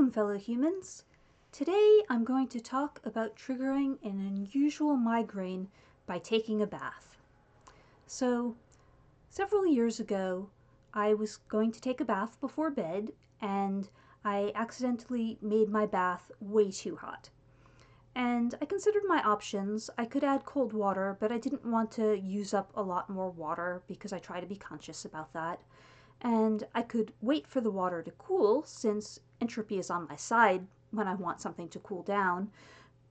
Welcome, fellow humans. Today I'm going to talk about triggering an unusual migraine by taking a bath. So, several years ago, I was going to take a bath before bed and I accidentally made my bath way too hot. And I considered my options. I could add cold water, but I didn't want to use up a lot more water because I try to be conscious about that. And I could wait for the water to cool since entropy is on my side when I want something to cool down,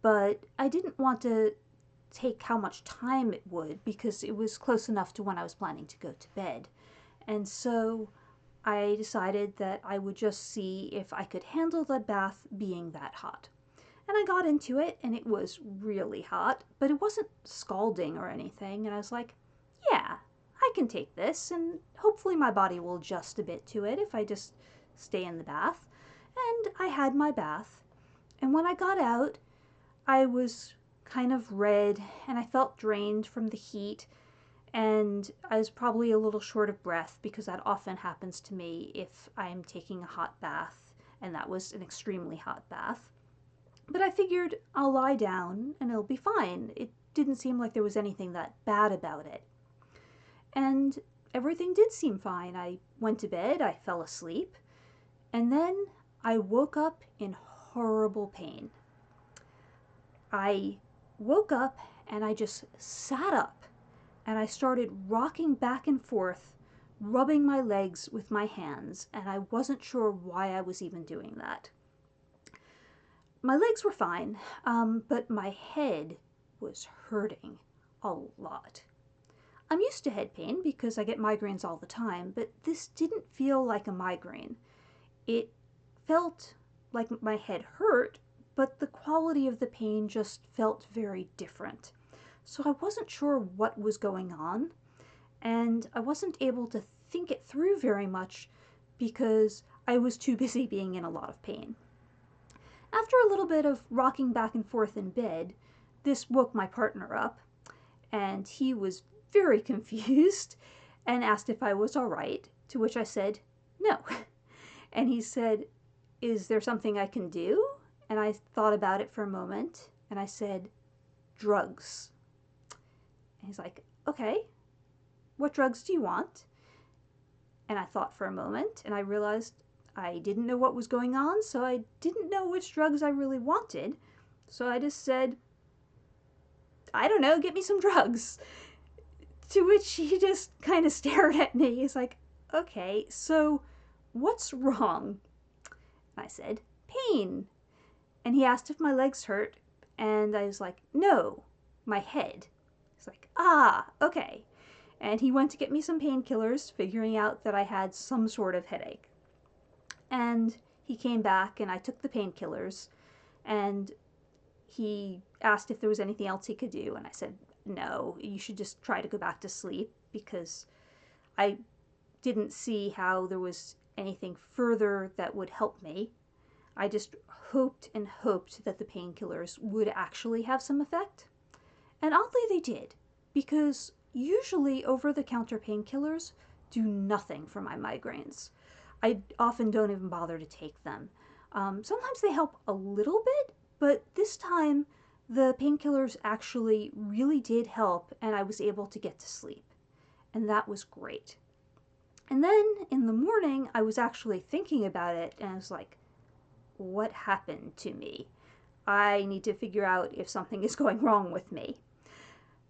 but I didn't want to take how much time it would because it was close enough to when I was planning to go to bed. And so I decided that I would just see if I could handle the bath being that hot. And I got into it and it was really hot, but it wasn't scalding or anything. And I was like, yeah, I can take this, and hopefully my body will adjust a bit to it if I just stay in the bath. And I had my bath, and when I got out, I was kind of red, and I felt drained from the heat, and I was probably a little short of breath because that often happens to me if I'm taking a hot bath, and that was an extremely hot bath. But I figured I'll lie down and it'll be fine. It didn't seem like there was anything that bad about it. And everything did seem fine. I went to bed, I fell asleep, and then I woke up in horrible pain. I woke up and I just sat up and I started rocking back and forth, rubbing my legs with my hands, and I wasn't sure why I was even doing that. My legs were fine, but my head was hurting a lot. I'm used to head pain because I get migraines all the time, but this didn't feel like a migraine. It felt like my head hurt, but the quality of the pain just felt very different. So I wasn't sure what was going on, and I wasn't able to think it through very much because I was too busy being in a lot of pain. After a little bit of rocking back and forth in bed, this woke my partner up, and he was very confused and asked if I was all right, to which I said no. And he said, "Is there something I can do?" And I thought about it for a moment and I said, "Drugs." And he's like, "Okay, what drugs do you want?" And I thought for a moment and I realized I didn't know what was going on, so I didn't know which drugs I really wanted. So I just said, "I don't know, get me some drugs." To which he just kind of stared at me. He's like, "Okay, so what's wrong?" I said, "Pain." And he asked if my legs hurt, and I was like, "No, my head." He's like, "Ah, okay." And he went to get me some painkillers, figuring out that I had some sort of headache. And he came back, and I took the painkillers, and he asked if there was anything else he could do, and I said, "No, you should just try to go back to sleep," because I didn't see how there was anything further that would help me. I just hoped and hoped that the painkillers would actually have some effect. And oddly they did, because usually over-the-counter painkillers do nothing for my migraines. I often don't even bother to take them. Sometimes they help a little bit, but this time the painkillers actually really did help and I was able to get to sleep. And that was great. And then in the morning, I was actually thinking about it and I was like, what happened to me? I need to figure out if something is going wrong with me.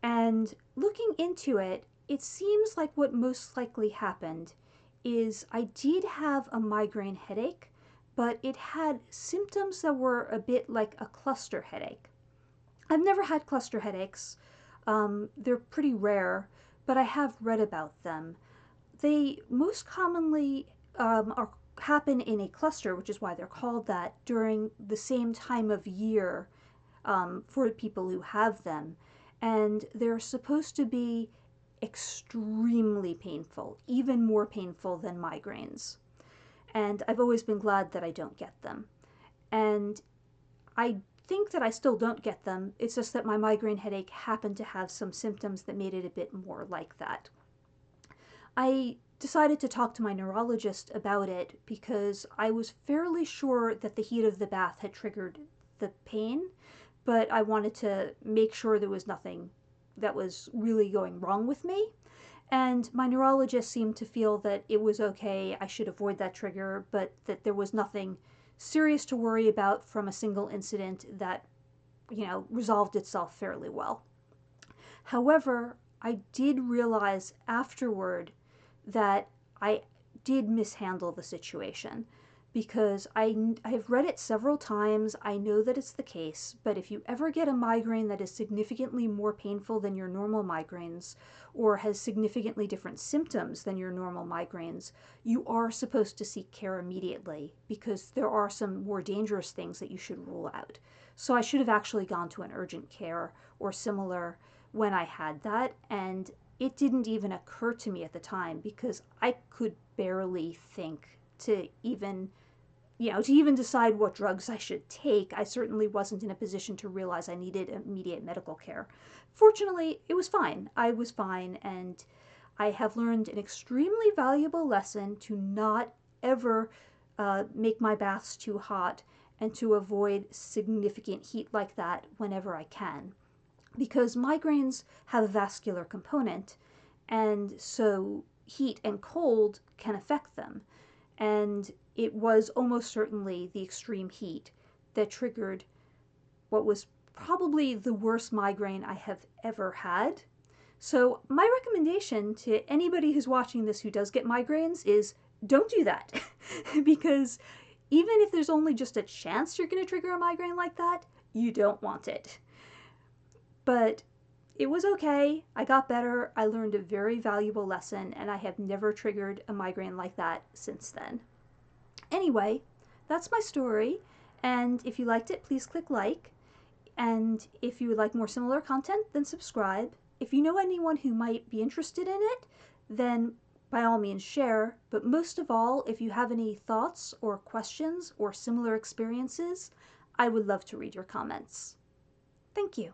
And looking into it, it seems like what most likely happened is I did have a migraine headache, but it had symptoms that were a bit like a cluster headache. I've never had cluster headaches. They're pretty rare, but I have read about them. They most commonly happen in a cluster, which is why they're called that, during the same time of year for people who have them. And they're supposed to be extremely painful, even more painful than migraines. And I've always been glad that I don't get them. And I think that I still don't get them. It's just that my migraine headache happened to have some symptoms that made it a bit more like that. I decided to talk to my neurologist about it because I was fairly sure that the heat of the bath had triggered the pain, but I wanted to make sure there was nothing that was really going wrong with me. And my neurologist seemed to feel that it was okay, I should avoid that trigger, but that there was nothing serious to worry about from a single incident that, resolved itself fairly well. However, I did realize afterward that I did mishandle the situation because I have read it several times. I know that it's the case, but if you ever get a migraine that is significantly more painful than your normal migraines or has significantly different symptoms than your normal migraines, you are supposed to seek care immediately because there are some more dangerous things that you should rule out. So I should have actually gone to an urgent care or similar when I had that, and it didn't even occur to me at the time because I could barely think to even decide what drugs I should take. I certainly wasn't in a position to realize I needed immediate medical care. Fortunately, it was fine. I was fine, and I have learned an extremely valuable lesson to not ever make my baths too hot and to avoid significant heat like that whenever I can. Because migraines have a vascular component, and so heat and cold can affect them. And it was almost certainly the extreme heat that triggered what was probably the worst migraine I have ever had. So, my recommendation to anybody who's watching this who does get migraines is don't do that. Because even if there's only just a chance you're going to trigger a migraine like that, you don't want it. But it was okay. I got better. I learned a very valuable lesson, and I have never triggered a migraine like that since then. Anyway, that's my story. And if you liked it, please click like. And if you would like more similar content, then subscribe. If you know anyone who might be interested in it, then by all means share. But most of all, if you have any thoughts or questions or similar experiences, I would love to read your comments. Thank you.